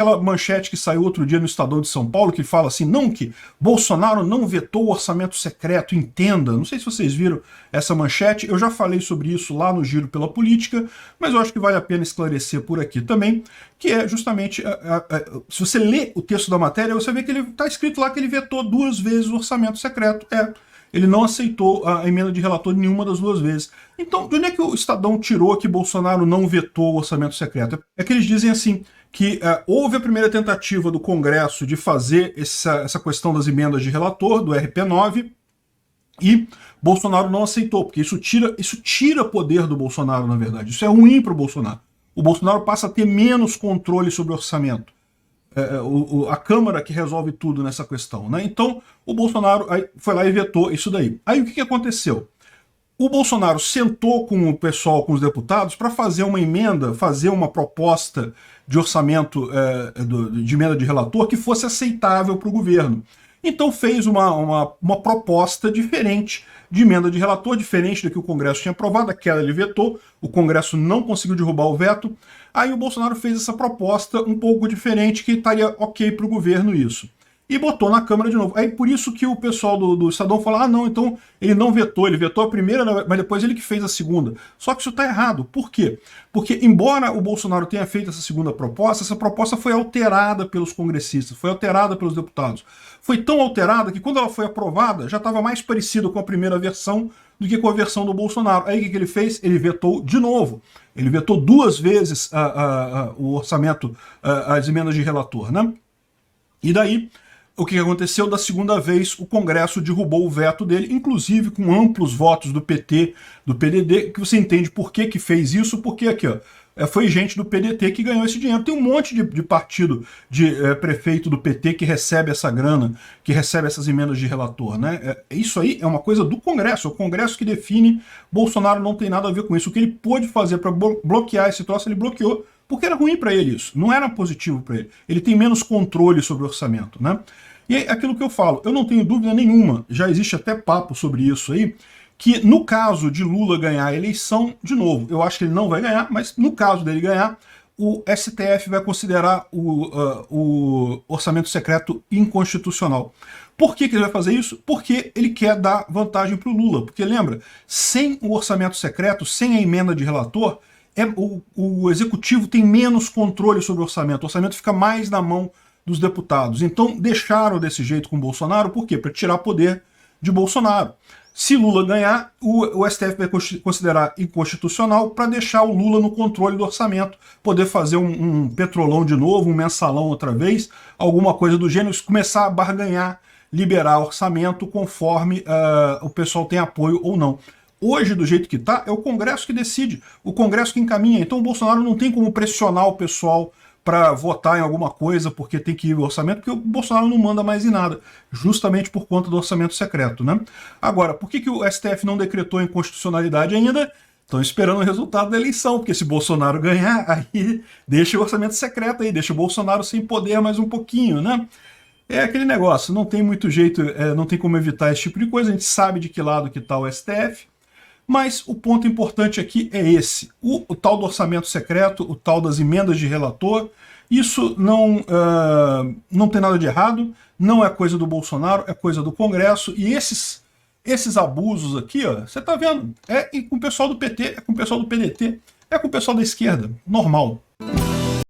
aquela manchete que saiu outro dia no Estadão de São Paulo, que fala assim, não, que Bolsonaro não vetou o orçamento secreto, entenda. Não sei se vocês viram essa manchete, eu já falei sobre isso lá no Giro pela Política, mas eu acho que vale a pena esclarecer por aqui também, que é justamente, se você lê o texto da matéria, você vê que ele está escrito lá que ele vetou 2 vezes o orçamento secreto. Ele não aceitou a emenda de relator nenhuma das 2 vezes. Então, de onde é que o Estadão tirou que Bolsonaro não vetou o orçamento secreto? É que eles dizem assim, que houve a primeira tentativa do Congresso de fazer essa questão das emendas de relator, do RP9, e Bolsonaro não aceitou, porque isso tira poder do Bolsonaro, na verdade. Isso é ruim para o Bolsonaro. O Bolsonaro passa a ter menos controle sobre o orçamento. A Câmara que resolve tudo nessa questão, né? Então o Bolsonaro foi lá e vetou isso daí. Aí o que aconteceu? O Bolsonaro sentou com o pessoal, com os deputados, para fazer uma emenda, fazer uma proposta de orçamento, de emenda de relator, que fosse aceitável para o governo. Então fez uma proposta diferente de emenda de relator, diferente do que o Congresso tinha aprovado, aquela ele vetou, o Congresso não conseguiu derrubar o veto, aí o Bolsonaro fez essa proposta um pouco diferente, que estaria ok para o governo isso. E botou na Câmara de novo. Aí por isso que o pessoal do Estadão fala, não, então ele não vetou, ele vetou a primeira, mas depois ele que fez a segunda. Só que isso está errado. Por quê? Porque embora o Bolsonaro tenha feito essa segunda proposta, essa proposta foi alterada pelos congressistas, foi alterada pelos deputados. Foi tão alterada que quando ela foi aprovada, já estava mais parecido com a primeira versão do que com a versão do Bolsonaro. Aí o que ele fez? Ele vetou de novo. Ele vetou 2 vezes o orçamento, as emendas de relator, né? E daí, o que aconteceu? Da segunda vez, o Congresso derrubou o veto dele, inclusive com amplos votos do PT, do PDT, que você entende por que fez isso, porque aqui, ó, foi gente do PDT que ganhou esse dinheiro. Tem um monte de partido, de prefeito do PT que recebe essa grana, que recebe essas emendas de relator, né? Isso aí é uma coisa do Congresso, é o Congresso que define. Bolsonaro não tem nada a ver com isso. O que ele pôde fazer para bloquear esse troço, ele bloqueou, porque era ruim para ele isso, não era positivo para ele. Ele tem menos controle sobre o orçamento, né? E é aquilo que eu falo, eu não tenho dúvida nenhuma, já existe até papo sobre isso aí, que no caso de Lula ganhar a eleição, de novo, eu acho que ele não vai ganhar, mas no caso dele ganhar, o STF vai considerar o orçamento secreto inconstitucional. Por que ele vai fazer isso? Porque ele quer dar vantagem para o Lula. Porque lembra, sem o orçamento secreto, sem a emenda de relator, o executivo tem menos controle sobre o orçamento fica mais na mão dos deputados. Então deixaram desse jeito com o Bolsonaro, por quê? Para tirar poder de Bolsonaro. Se Lula ganhar, o STF vai considerar inconstitucional para deixar o Lula no controle do orçamento, poder fazer um petrolão de novo, um mensalão outra vez, alguma coisa do gênero, começar a barganhar, liberar orçamento conforme o pessoal tem apoio ou não. Hoje, do jeito que está, é o Congresso que decide, o Congresso que encaminha. Então o Bolsonaro não tem como pressionar o pessoal para votar em alguma coisa porque tem que ir o orçamento, porque o Bolsonaro não manda mais em nada, justamente por conta do orçamento secreto, né? Agora, por que o STF não decretou inconstitucionalidade ainda? Estão esperando o resultado da eleição, porque se Bolsonaro ganhar, aí deixa o orçamento secreto aí, deixa o Bolsonaro sem poder mais um pouquinho, né? É aquele negócio, não tem muito jeito, não tem como evitar esse tipo de coisa, a gente sabe de que lado que está o STF, mas o ponto importante aqui é esse, o tal do orçamento secreto, o tal das emendas de relator, isso não tem nada de errado, não é coisa do Bolsonaro, é coisa do Congresso, e esses abusos aqui, ó, você tá vendo, com o pessoal do PT, é com o pessoal do PDT, é com o pessoal da esquerda, normal.